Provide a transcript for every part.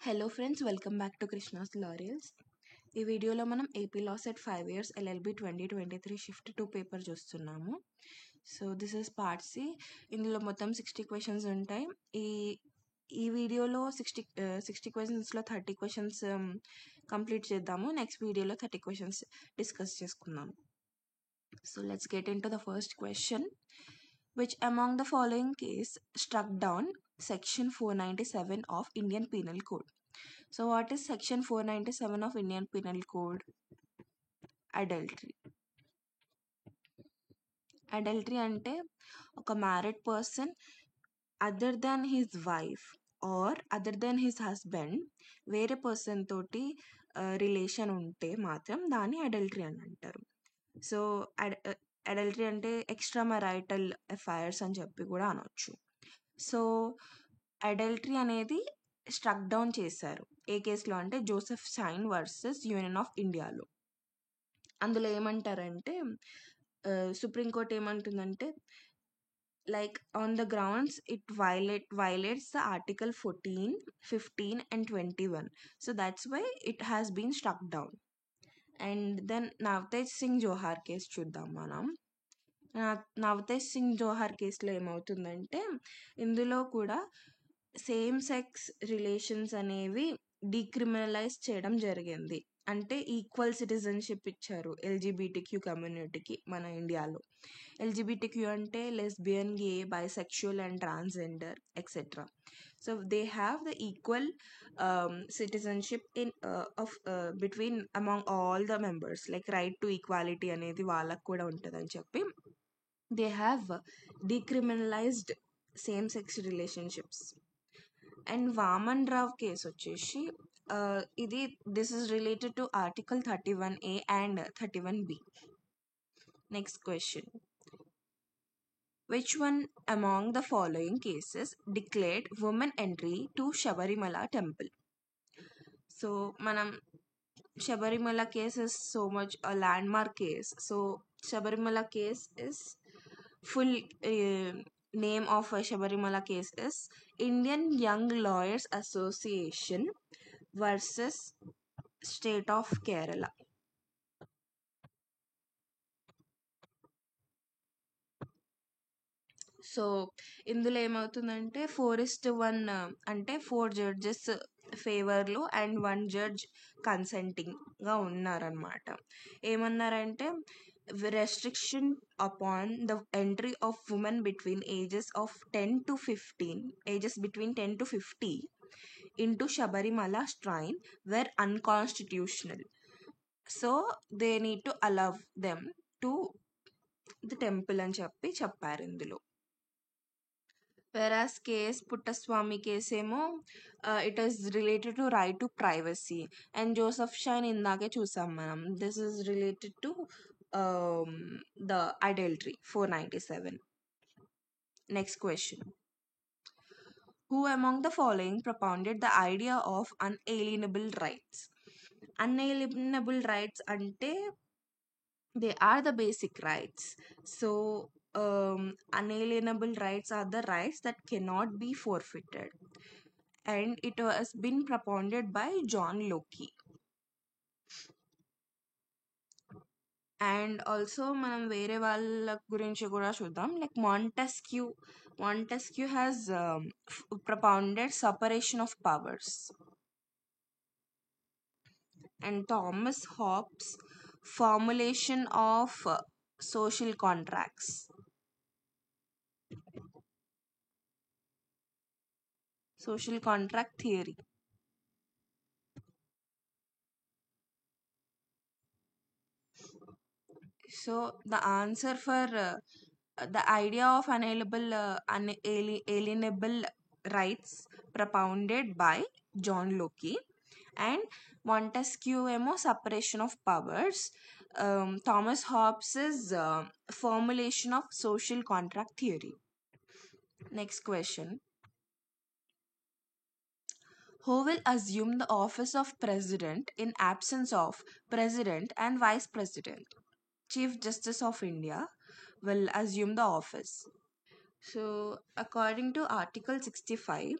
Hello friends, welcome back to Krishna's laurels. ఈ వీడియోలో మనం AP LAWCET 5 years LLB 2023 shift 2 paper చూస్తున్నాము. So this is part C. ఇందులో మొత్తం 60 క్వశ్చన్స్ ఉంటాయి. ఈ ఈ వీడియోలో 60 క్వశ్చన్స్లో 30 క్వశ్చన్స్ కంప్లీట్ చేద్దాము. నెక్స్ట్ వీడియోలో 30 క్వశ్చన్స్ డిస్కస్ చేసుకుందాం. So let's get into the first question. Which among the following case struck down section 497 of Indian Penal Code? So what is section 497 of Indian Penal Code? Adultery. Adultery ante oka married person other than his wife or other than his husband వేరే person తోటి relation ఉంటే మాత్రం దాన్ని adultery అని అంటారు. So adultery అంటే extra marital affairs అని చెప్పి కూడా అనొచ్చు. సో అడల్టరీ అనేది స్ట్రక్ డౌన్ చేశారు ఏ కేసులో అంటే Joseph shine versus Union of ఇండియాలో. అందులో ఏమంటారంటే సుప్రీంకోర్టు ఏమంటుందంటే like on the grounds it violates the article 14, 15 and 21. So that's why it has been struck down. And then Navtej Singh Johar case చూద్దాం మనం. నవతేజ్ సింగ్ జోహార్ కేసులో ఏమవుతుందంటే ఇందులో కూడా సేమ్ సెక్స్ రిలేషన్స్ అనేవి డీక్రిమినలైజ్ చేయడం జరిగింది. అంటే ఈక్వల్ సిటిజన్షిప్ ఇచ్చారు ఎల్జీబీటీక్యూ కమ్యూనిటీకి మన ఇండియాలో. ఎల్జీబీటీక్యూ అంటే lesbian, gay, bisexual and transgender etcetera. So they have the equal citizenship in of between among all the members. Like right to equality అనేది వాళ్ళకు కూడా ఉంటుందని చెప్పి they have decriminalised same sex relationships. And Waman Rao case వచ్చేసి ఇది this is related to article 31A and 31B. Next question. Which one among the following cases declared women entry to Shabarimala temple? So మనం Shabarimala case is so much a landmark case. So Shabarimala case is full name of a Shabarimala case is Indian Young Lawyers Association versus State of Kerala. So ఇందులో ఏమవుతుందంటే 4:1 అంటే 4 judges ఫేవర్లో and 1 judge కన్సెంటింగ్గా ఉన్నారనమాట. ఏమన్నారంటే restriction upon the entry of women between ages of 10 to 15 ages between 10 to 50 into Shabarimala shrine were unconstitutional. So they need to allow them to the temple అని చెప్పారు ఇందులో. Whereas case Puttaswamy case ఏమో it is related to right to privacy, and Joseph Shine ఇందాకే చూసాం మనం. This is related to the adultery 497. Next question. Who among the following propounded the idea of unalienable rights? Unalienable rights అంటే they are the basic rights. So unalienable rights are the rights that cannot be forfeited, and it has been propounded by John Locke. And also మనం వేరే వాళ్ళ గురించి కూడా చూద్దాం. Like Montesquieu has propounded separation of powers, and Thomas Hobbes formulation of social contracts. Social contract theory. So the answer for the idea of unalienable rights propounded by John Locke, and Montesquieu emo separation of powers, Thomas Hobbes's formulation of social contract theory. Next question. Who will assume the office of president in absence of president and vice president? Chief Justice of India will assume the office. So according to Article 65,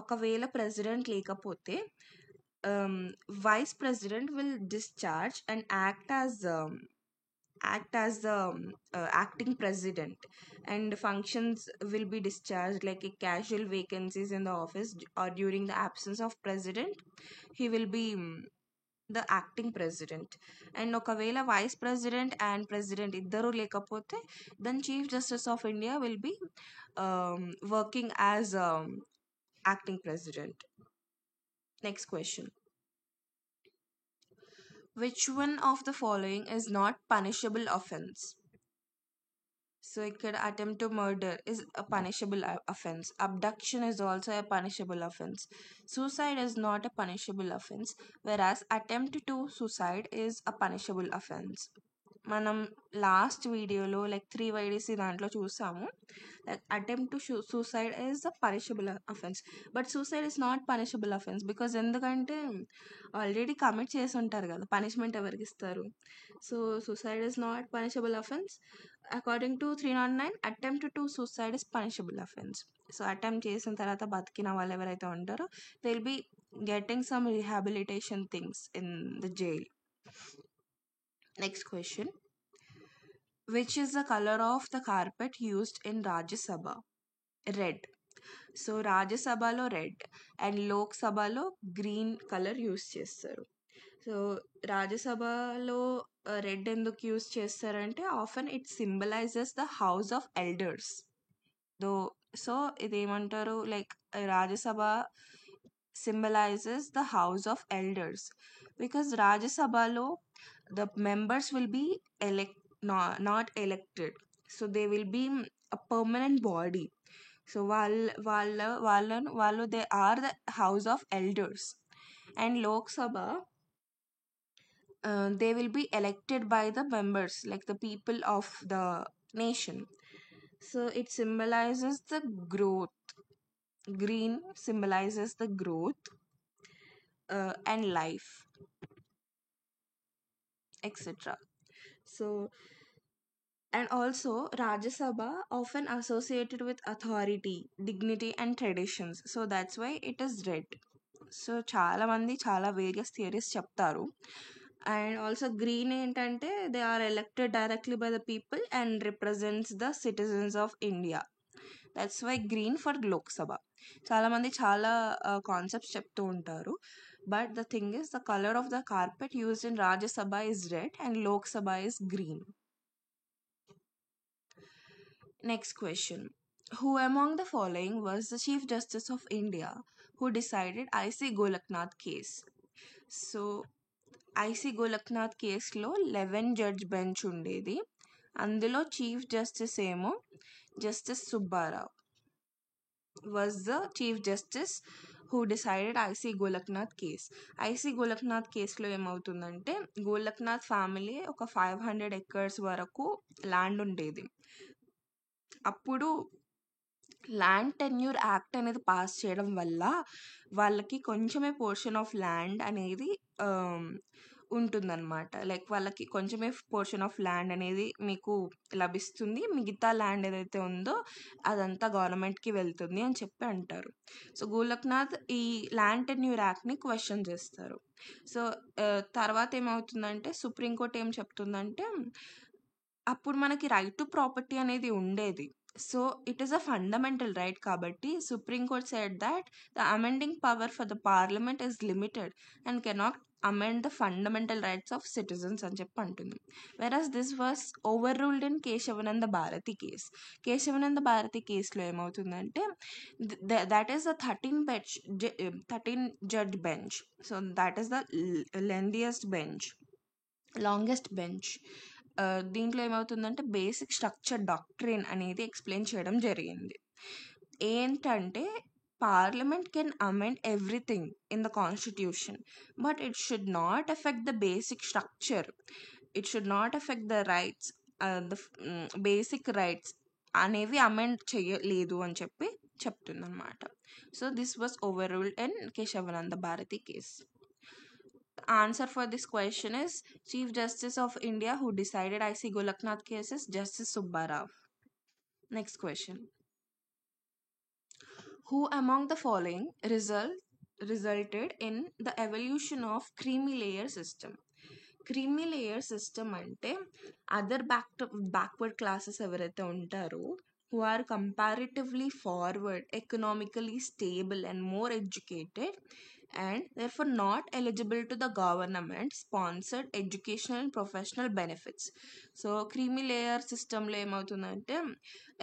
ఒకవేళ president లేకపోతే vice president will discharge and act as the acting president, and functions will be discharged like a casual vacancies in the office or during the absence of president. He will be the acting president. And ఒకవేళ vice president and president ఇద్దరు లేకపోతే then chief justice of India will be working as acting president. Next question. Which one of the following is not punishable offense? So it could attempt to murder is a punishable offense. Abduction is also a punishable offense. Suicide is not a punishable offense, whereas attempt to suicide is a punishable offense. మనం last వీడియోలో like 3YDC దాంట్లో చూసాము, like attempt to suicide is a punishable offence, but suicide is not punishable offence because ఎందుకంటే already commit చేసి ఉంటారు కదా, punishment ఎవరికి ఇస్తారు? So suicide is not punishable offence. According to 309, attempt to suicide is punishable offence. So attempt చేసిన తర్వాత బతికిన వాళ్ళు ఎవరైతే ఉంటారో they will be getting some rehabilitation things in the jail. Next question. Which is the color of the carpet used in Rajya Sabha? Red. So రాజ్యసభలో red and లోక్సభలో green colour use చేస్తారు. So రాజ్యసభలో red ఎందుకు use చేస్తారంటే often it symbolises the house of elders. Though so ఇదేమంటారు, like Rajya Sabha symbolizes the house of elders, because Rajya Sabhalo the members will be not elected, so they will be a permanent body. So వాళ్ళు they are the house of elders. And Lok Sabha, they will be elected by the members, like the people of the nation. So it symbolizes the growth. Green symbolizes the growth and life, etc. So, and also Rajya Sabha often associated with authority, dignity and traditions, so that's why it is red. So చాలా మంది చాలా various theories చెప్తారు. And also green ఏంటంటే they are elected directly by the people and represents the citizens of India. That's why green for Lok Sabha. చాలామంది చాలా concepts చెప్తూ ఉంటారు, but the thing is the colour of the carpet used in Rajya Sabha is red and Lok Sabha is green. Next question. Who among the following was the Chief Justice of India who decided IC Golaknath case? So IC Golaknath కేసులో 11 judge bench ఉండేది. అందులో chief justice ఏమో justice Subba Rao was the chief justice who decided IC Golaknath case. IC Golaknath కేసులో ఏమవుతుందంటే, Golaknath family ఒక 500 acres వరకు land ఉండేది. అప్పుడు ల్యాండ్ టెన్యూర్ యాక్ట్ అనేది పాస్ చేయడం వల్ల వాళ్ళకి కొంచెమే పోర్షన్ ఆఫ్ ల్యాండ్ అనేది ఉంటుందన్నమాట. లైక్ వాళ్ళకి కొంచెమే పోర్షన్ ఆఫ్ ల్యాండ్ అనేది మీకు లభిస్తుంది, మిగతా ల్యాండ్ ఏదైతే ఉందో అదంతా గవర్నమెంట్కి వెళ్తుంది అని చెప్పి అంటారు. సో గోలక్నాథ్ ఈ ల్యాండ్ టెన్యూర్ యాక్ట్ని క్వశ్చన్ చేస్తారు. సో తర్వాత ఏమవుతుందంటే, సుప్రీంకోర్టు ఏం చెప్తుందంటే, అప్పుడు మనకి రైట్ టు ప్రాపర్టీ అనేది ఉండేది. So it is a fundamental right కాబట్టి Supreme Court said that the amending power for the parliament is limited and cannot amend the fundamental rights of citizens అని చెప్పి అంటుంది. Whereas this was overruled in Kesavananda Bharati case. Kesavananda Bharati కేసులో ఏమవుతుందంటే, that is the 13 judge bench. So that is the lengthiest bench, longest bench. దీంట్లో ఏమవుతుందంటే basic structure doctrine అనేది explain చేయడం జరిగింది. ఏంటంటే, parliament can amend everything in the constitution, but it should not effect the basic structure, it should not effect the rights, the basic rights అనేవి amend చేయలేదు అని చెప్పి చెప్తుందన్నమాట. So this was overruled in Kesavananda Bharati case. Answer for this question is Chief Justice of India who decided IC Golaknath cases, Justice Subbarao. Next question. Who among the following resulted in the evolution of creamy layer system? Creamy layer system అంటే other backward classes ఎవరైతే ఉంటారో who are comparatively forward, economically stable, and more educated, and therefore not eligible to the government sponsored educational and professional benefits. So creamy layer సిస్టంలో ఏమవుతుందంటే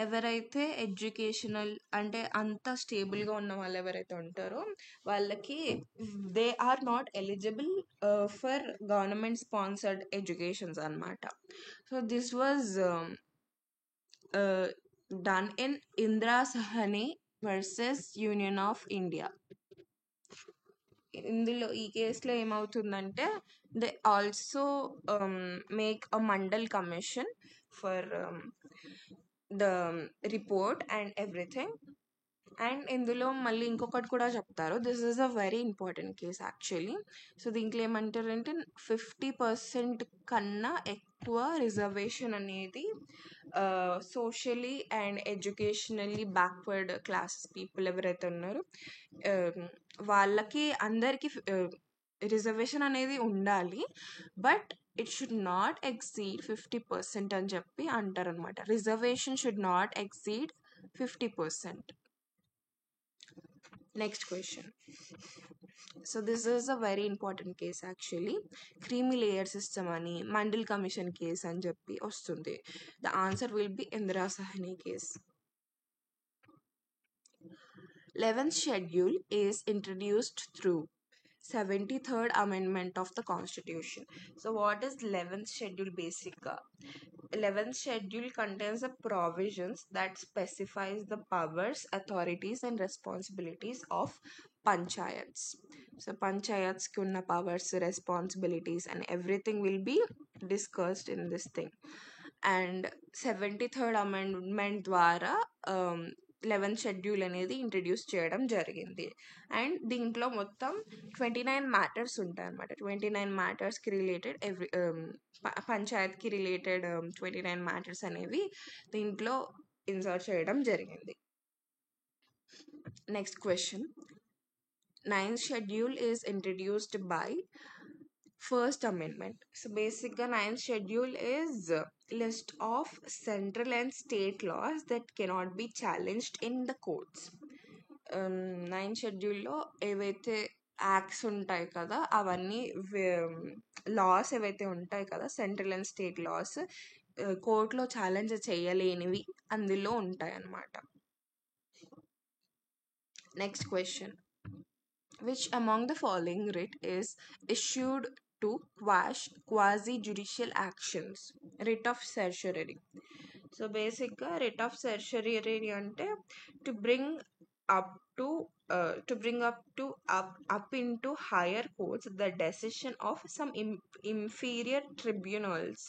ఎవరైతే educational అంటే అంత స్టేబుల్గా ఉన్న వాళ్ళు ఎవరైతే ఉంటారో వాళ్ళకి they are not eligible for government sponsored educations అన్నమాట. So this was done in Indra Sahani versus Union of India. ఇందులో ఈ కేసులో ఏమవుతుందంటే they also make a Mandal commission for the report and everything. And ఇందులో మళ్ళీ ఇంకొకటి కూడా చెప్తారు, this is a very important case actually. So దీంట్లో ఏమంటారంటే 50% కన్నా ఎక్కువ రిజర్వేషన్ అనేది socially and educationally backward classes people ఎవరైతే ఉన్నారో వాళ్ళకి అందరికీ రిజర్వేషన్ అనేది ఉండాలి, but it should not exceed 50% అని చెప్పి అంటారనమాట. Reservation should not exceed 50%. Next question. So this is a very important case actually. Creamy layer system ani Mandal Commission case అని చెప్పి వస్తుంది. The answer will be Indira Sahani case. 11th schedule is introduced through 73rd amendment of the constitution. So what is 11th schedule basically? 11th schedule contains the provisions that specifies the powers, authorities and responsibilities of panchayats. So panchayats ki unna powers, responsibilities and everything will be discussed in this thing. And 73rd amendment ద్వారా 11th schedule అనేది introduce చేయడం జరిగింది. And దీంట్లో మొత్తం 29 matters ఉంటాయి అన్నమాట. 29 మ్యాటర్స్కి related పంచాయత్కి related 29 matters అనేవి దీంట్లో ఇన్సర్ట్ చేయడం జరిగింది. Next question. 9th schedule is introduced by First Amendment. So basically 9th schedule is list of central and state laws that cannot be challenged in the courts. 9th షెడ్యూల్లో ఏవైతే acts ఉంటాయి కదా అవన్నీ loss ఏవైతే ఉంటాయి కదా సెంట్రల్ అండ్ స్టేట్ లాస్ కోర్టులో challenge చేయలేనివి అందులో ఉంటాయి అన్నమాట. Next question. Which among the following writ is issued to quash quasi-judicial actions? Writ of certiorari. So basically writ of certiorari ante to bring up to up into higher courts the decision of some inferior tribunals,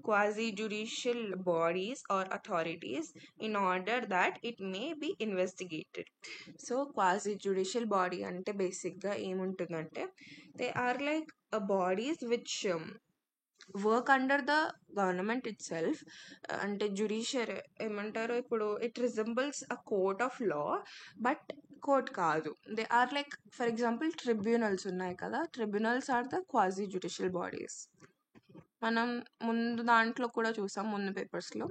quasi-judicial bodies or authorities in order that it may be investigated. So quasi judicial body అంటే బేసిక్గా ఏముంటుందంటే they are like bodies which work under the government itself. అంటే judiciary ఏమంటారు ఇప్పుడు it resembles a court of law but court కాదు. They are like for example tribunals ఉన్నాయి కదా, tribunals are the quasi judicial bodies. మనం ముందు దాంట్లో కూడా చూసాం, ముందు పేపర్స్లో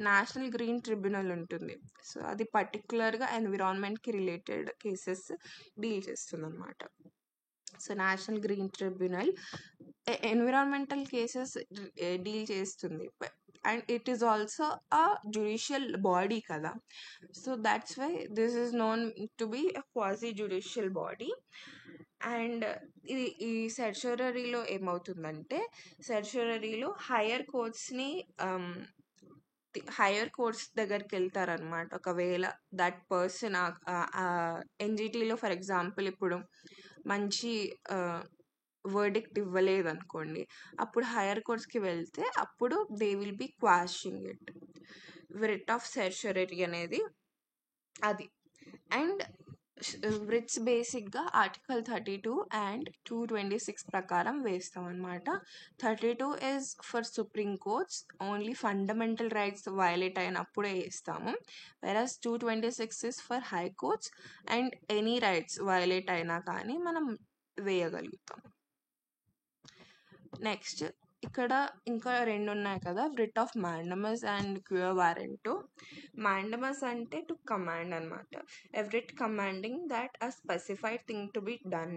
నేషనల్ గ్రీన్ ట్రిబ్యునల్ ఉంటుంది. సో అది పర్టికులర్గా ఎన్విరాన్మెంట్కి రిలేటెడ్ కేసెస్ డీల్ చేస్తుంది అనమాట. So national green tribunal environmental cases deal చేస్తుంది and it is also a judicial body కదా. So that's why this is known to be a quasi judicial body. And ఇది ఈ సెర్చరీలో ఏమవుతుందంటే సెర్చరీలో హయ్యర్ కోర్ట్స్ దగ్గరికి వెళ్తారనమాట. ఒకవేళ that person ఎన్జిటీలో for example ఇప్పుడు మంచి verdict ఇవ్వలేదు అనుకోండి, అప్పుడు హయ్యర్ కోర్ట్స్కి వెళ్తే అప్పుడు they will be quashing it. Writ of certiorari అనేది అది. అండ్ writs బేసిక్గా ఆర్టికల్ 32 అండ్ 226 ప్రకారం వేస్తాం అనమాట. 32 is for supreme courts, only fundamental rights violate అయినప్పుడే వేస్తాము. Versus 226 is for high courts and any rights violate అయినా కానీ మనం వేయగలుగుతాం. నెక్స్ట్ ఇక్కడ ఇంకా రెండు ఉన్నాయి కదా, writ of mandamus and quo warranto. Mandamus అంటే టు కమాండ్ అనమాట. A writ commanding that a specified thing to be done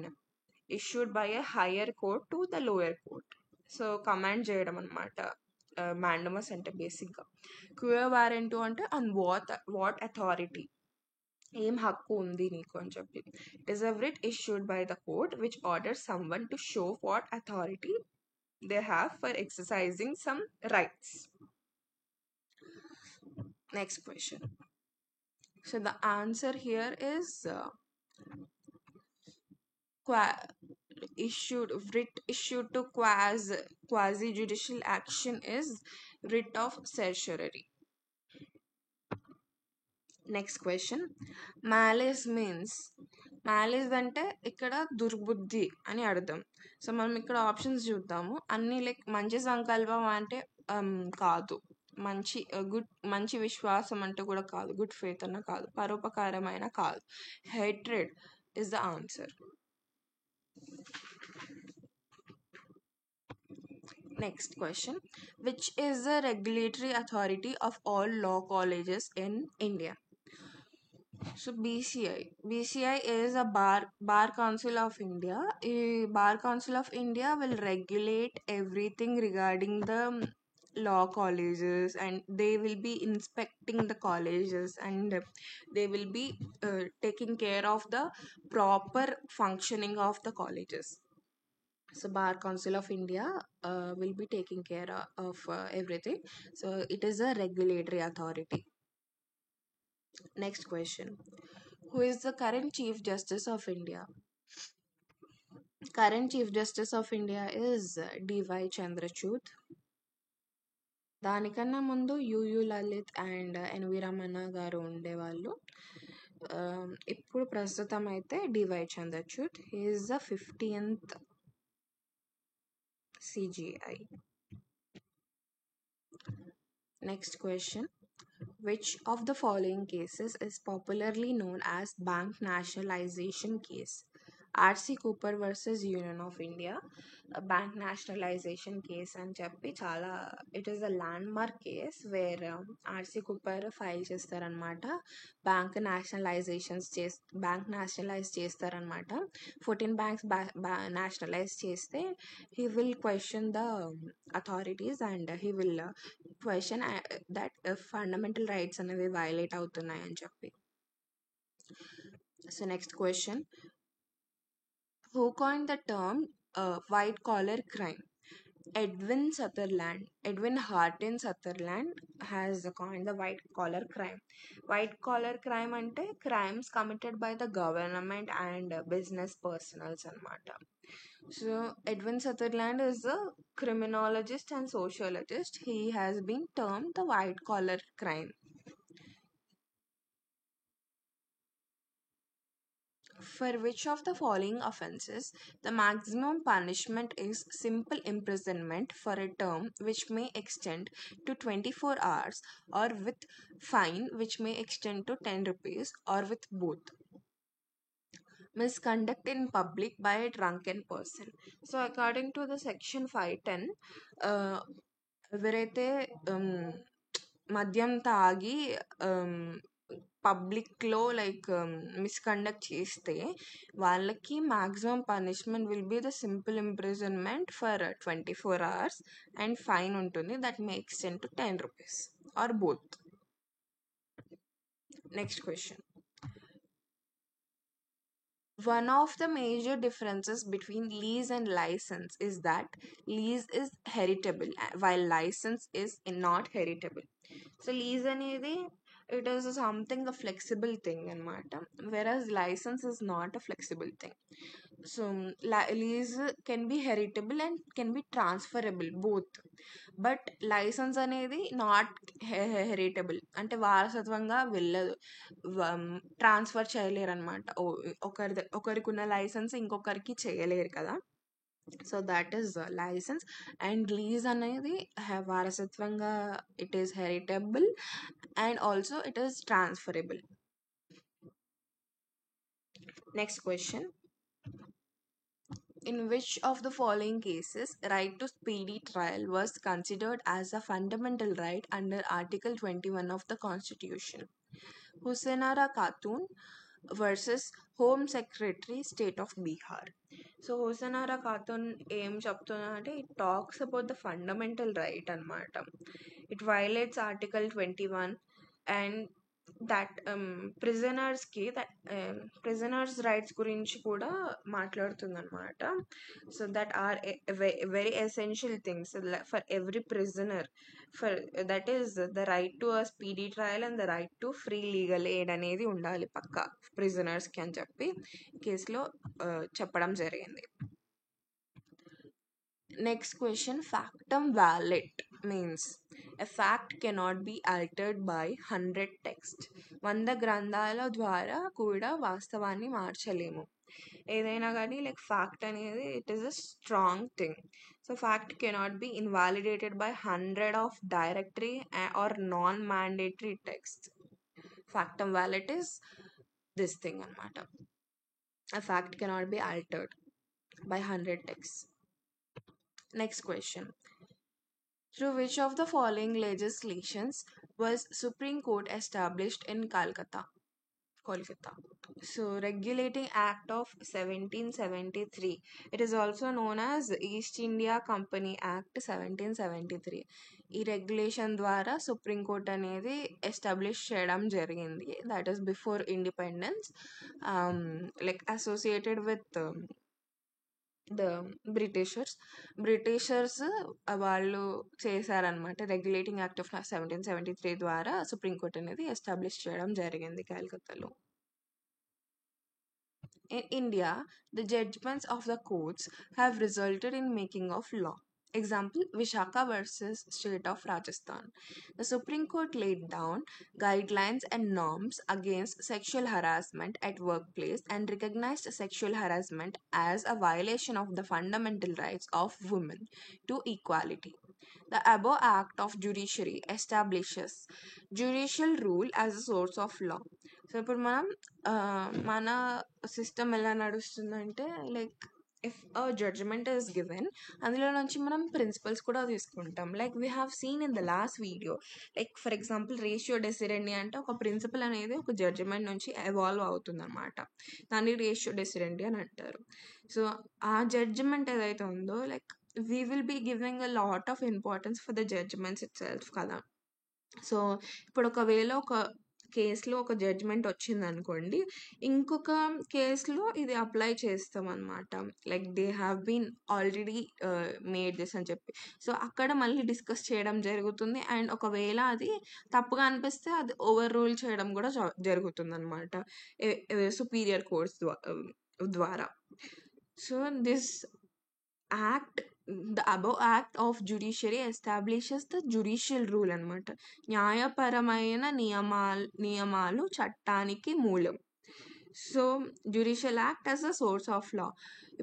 issued by a higher court to the lower court. So command చేయడం అనమాట mandamus అంటే బేసిక్గా. Quo warranto అంటే on what authority, ఏం హక్కు ఉంది నీకు అని చెప్పి. It is a writ issued by the court which orders someone to show what authority they have for exercising some rights. Next question. So the answer here is writ issued to quasi judicial action is writ of certiorari. Next question. Malice means, malice అంటే ఇక్కడ దుర్బుద్ధి అని అర్థం. So మనం ఇక్కడ options చూద్దాము. అన్ని like మంచి సంకల్పం అంటే కాదు, మంచి విశ్వాసం అంటే కూడా కాదు, గుడ్ ఫెయిత్ అన్న కాదు, పరోపకారమైన కాదు. Hatred is the answer. Next question. Which is the regulatory authority of all law colleges in India? So BCI is a bar council of India. A bar council of India will regulate everything regarding the law colleges, and they will be inspecting the colleges, and they will be taking care of the proper functioning of the colleges. So Bar Council of India will be taking care of everything. So it is a regulatory authority. Next question. Who is the current Chief Justice of India? Current Chief Justice of India is D.Y. Chandrachud. దానికన్నా ముందు U U Lalit and N V Ramana గారు ఉండేవాళ్ళు. ఇప్పుడు ప్రస్తుతం అయితే D Y Chandrachud. He is the 50th CGI. Next question. Which of the following cases is popularly known as bank nationalization case? R.C. Cooper versus Union of India. Bank nationalization case అని చెప్పి చాలా, it is a land mark case where RC Cooper file చేస్తారనమాట. Bank nationalise చేస్తారనమాట. 14 banks nationalise చేస్తే he will question the authorities and he will question that fundamental rights అనేవి violate అవుతున్నాయి అని చెప్పి. So next question. Who coined the term white collar crime? Edwin Hartin Sutherland has coined the white collar crime. White collar crime అంటే crimes committed by the government and business personals అన్నమాట. So Edwin Sutherland is a criminologist and sociologist. He has been termed the white collar crime. For which of the following offences the maximum punishment is simple imprisonment for a term which may extend to 24 hours, or with fine which may extend to 10 rupees, or with both? Misconduct in public by a drunken person. So according to the section 510, ఎవరైతే మద్యం తాగి పబ్లిక్లో like misconduct చేస్తే వాళ్ళకి maximum punishment will be the simple imprisonment for 24 hours and fine ఉంటుంది that may extend to 10 rupees or both. Next question. One of the major differences between lease and license is that lease is heritable while license is not heritable. So lease అనేది it is something a flexible thing anamata, whereas license is not a flexible thing. So lease can be heritable and can be transferable both. But licence అనేది not heritable, అంటే వారసత్వంగా వెళ్ళదు, transfer చేయలేరు అనమాట. ఒకరికి ఉన్న licence ఇంకొకరికి చేయలేరు కదా. So that is licence. And lease అనేది వారసత్వంగా it is heritable and also it is transferable. Next question. In which of the following cases right to speedy trial was considered as a fundamental right under Article 21 of the Constitution? Husainara Khatun versus Home Secretary, State of Bihar. So Husainara Khatun ఏం చెప్తున్నా అంటే it talks about the fundamental right అన్నమాట. It violates Article 21 and that ప్రిజనర్స్కి prisoners rights గురించి కూడా మాట్లాడుతుంది అనమాట. So that are very essential things for every prisoner. For that is the right to a speedy trial and the right to free legal aid అనేది ఉండాలి పక్కా ప్రిజనర్స్కి అని చెప్పి కేసులో చెప్పడం జరిగింది. Next question. Factum valid means a fact cannot be altered by 100 text. 100 గ్రంథాల ద్వారా కూడా వాస్తవాన్ని మార్చలేము. ఏదైనా కానీ లైక్ ఫ్యాక్ట్ అనేది it is a strong thing. So fact cannot be invalidated by 100 of directory or non mandatory text. Factum valid is this thing అనమాట. A fact cannot be altered by 100 texts. Next question. Through which of the following legislations was Supreme Court established in Kolkata? So, Regulating Act of 1773. It is also known as East India Company Act 1773. ఈ regulation ద్వారా supreme court అనేది establish చేయడం జరిగింది. That is before independence, like associated with the Britishers వాళ్ళు చేశారనమాట. Regulating act of 1773 ద్వారా supreme court అనేది establish చేయడం జరిగింది కలకత్తాలో. In India, the judgments of the courts have resulted in making of law. Example, Vishaka versus State of Rajasthan. The Supreme Court laid down guidelines and norms against sexual harassment at workplace and recognized sexual harassment as a violation of the fundamental rights of women to equality. The above act of judiciary establishes judicial rule as a source of law. సో ఇప్పుడు మనం మన system ఎలా నడుస్తుందంటే like if a judgement is given, అందులో నుంచి మనం principles కూడా తీసుకుంటాం. Like we have seen in the last video, like for example ratio decidendi అంటే ఒక ప్రిన్సిపల్ అనేది ఒక జడ్జ్మెంట్ నుంచి ఎవాల్వ్ అవుతుంది అనమాట. దాన్ని రేషియో డెసిడెండి అని అంటారు. సో ఆ జడ్జ్మెంట్ ఏదైతే ఉందో like we will be giving a lot of importance for the judgements itself కదా. సో ఇప్పుడు ఒకవేళ ఒక కేసులో ఒక జడ్జ్మెంట్ వచ్చింది అనుకోండి, ఇంకొక కేసులో ఇది అప్లై చేస్తాం అనమాట. Like they have been already made this అని చెప్పి. సో అక్కడ మళ్ళీ డిస్కస్ చేయడం జరుగుతుంది. అండ్ ఒకవేళ అది తప్పుగా అనిపిస్తే అది ఓవర్ రూల్ చేయడం కూడా జరుగుతుంది అనమాట సుపీరియర్ కోర్ట్స్ ద్వారా. So this act, the above act of judiciary establishes the judicial rule అనమాట. న్యాయపరమైన నియమాలు చట్టానికి మూలం. So judicial act as a source of law.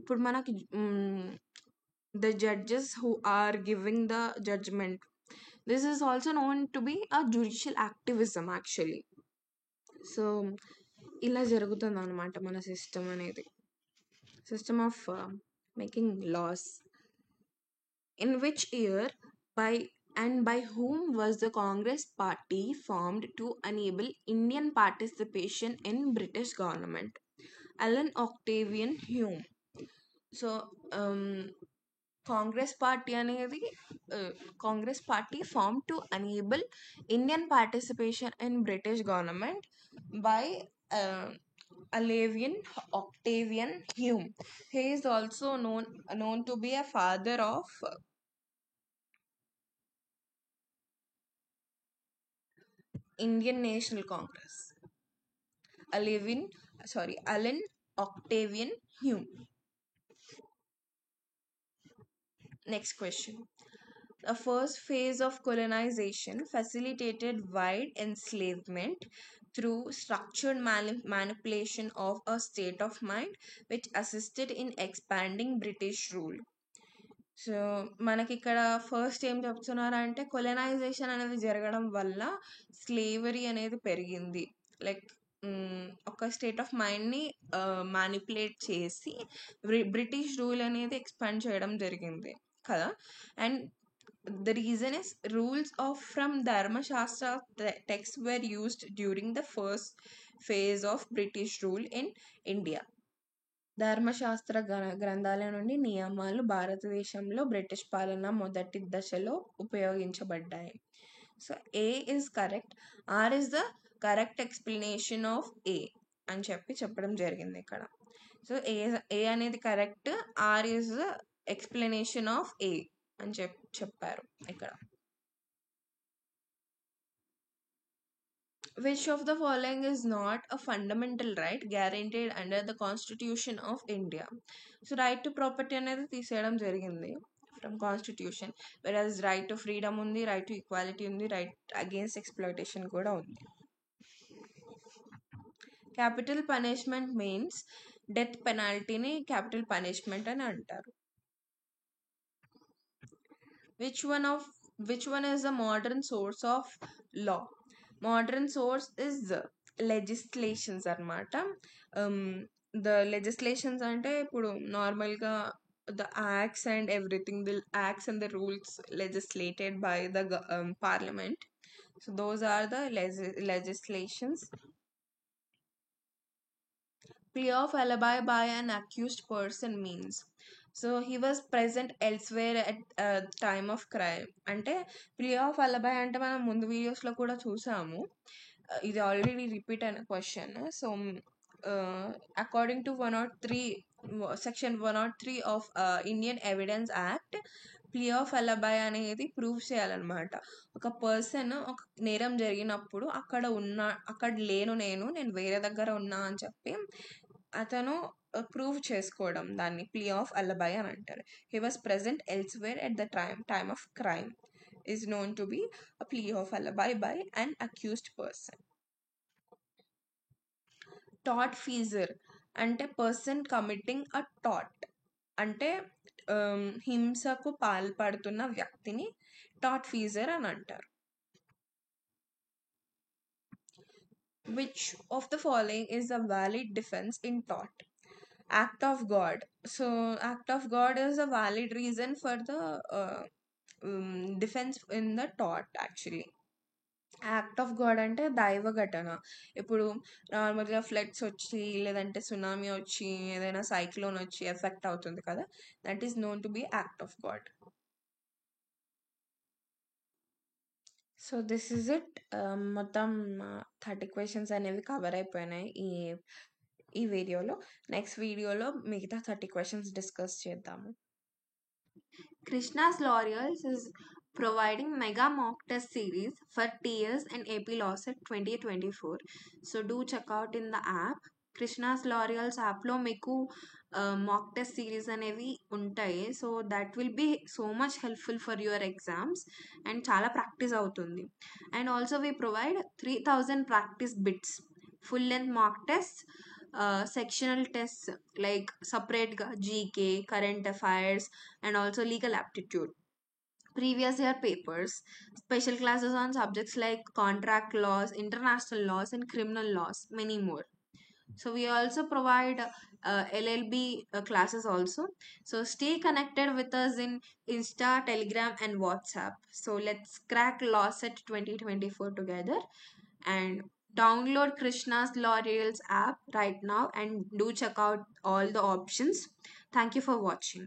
ఇప్పుడు మనకి the judges who are giving the judgment, this is also known to be a judicial activism actually. So ఇలా జరుగుతుంది అనమాట మన సిస్టమ్ అనేది, system of making laws. In which year by whom was the Congress Party formed to enable Indian participation in British government? Alan Octavian Hume. So Congress Party అనేది Congress Party formed to enable Indian participation in British government by Alan Octavian Hume. He is also known to be a father of Indian National Congress. Alan Octavian Hume. Next question. The first phase of colonization facilitated wide enslavement through structured manipulation of a state of mind, which assisted in expanding British rule. So మనకి ఇక్కడ first ఏం చెప్తున్నారంటే colonisation అనేది జరగడం వల్ల slavery అనేది పెరిగింది. Like ఒక స్టేట్ ఆఫ్ మైండ్ని మ్యానిపులేట్ చేసి బ్రిటిష్ రూల్ అనేది ఎక్స్పాండ్ చేయడం జరిగింది కదా. And the reason is rules of from ధర్మశాస్త్ర text were used during the first phase of British rule in India. ధర్మశాస్త్ర గ్రంథాల నుండి నియమాలు భారతదేశంలో బ్రిటిష్ పాలన మొదటి దశలో ఉపయోగించబడ్డాయి. So A is correct, R is the correct explanation of A అని చెప్పడం జరిగింది ఇక్కడ. సో ఏ అనేది correct, R is the explanation of A అని చెప్పారు ఇక్కడ. Which of the following is not a fundamental right guaranteed under the Constitution of India? So right to property అనేది తీసేయడం జరిగింది from constitution, whereas right to freedom ఉంది, right to equality ఉంది, right against exploitation కూడా ఉంది. Capital punishment means death పెనాల్టీని capital punishment అని అంటారు. Which one is the modern source of law? Modern source is legislations అనమాట. The legislations అంటే ఇప్పుడు నార్మల్గా the acts and everything, the acts and the rules legislated by the parliament. So those are the legislations. Plea of alibi by an accused person means, so he was present elsewhere at time of crime. అంటే plea of alibi అంటే మనం ముందు వీడియోస్లో కూడా చూసాము. ఇది already repeat అయిన question. So according to 103 section 103 of Indian evidence act, plea of alibi అనేది ప్రూవ్ చేయాలన్నమాట. ఒక పర్సన్ ఒక నేరం జరిగినప్పుడు అక్కడ నేను వేరే దగ్గర ఉన్నా అని చెప్పి అతను ప్రూవ్ చేసుకోవడం, దాన్ని ప్లీ ఆఫ్ అలబాయ్ అని అంటారు. He was present elsewhere at the time of crime is known to be a plea of alibi by an accused person. Tort feasor అంటే పర్సన్ కమిటింగ్ అ టాట్, అంటే హింసకు పాల్పడుతున్న వ్యక్తిని టాట్ ఫీజర్ అని అంటారు. Which of the following is a valid defense in tort? Act of God. So act of God is a valid reason for the defense in the tort actually. Act of God అంటే దైవ ఘటన. ఇప్పుడు నార్మల్గా floods వచ్చి లేదంటే tsunami వచ్చి ఏదైనా cyclone వచ్చి ఎఫెక్ట్ అవుతుంది కదా, that is known to B act of God. So this is it. మొత్తం 30 క్వశ్చన్స్ అనేవి కవర్ అయిపోయినాయి ఈ వీడియోలో. నెక్స్ట్ వీడియోలో మిగతా 30 క్వశ్చన్స్ డిస్కస్ చేద్దాము. Krishna's Laurels is providing mega mock test series for TS and AP LawSet 2024. So do check out in the app. Krishna's Laurels app లో మీకు మాక్ టెస్ట్ సిరీస్ అనేవి ఉంటాయి. So that will be so much helpful for your exams and చాలా practice అవుతుంది. And also we provide 3000 practice bits, full length mock test, sectional tests like separately GK, current affairs, and also legal aptitude, previous year papers, special classes on subjects like contract laws, international laws, and criminal laws, many more. So we also provide LLB classes also. So stay connected with us in Insta, Telegram, and WhatsApp. So let's crack LawSet 2024 together, and download Krishna's Laurels app right now and do check out all the options. Thank you for watching.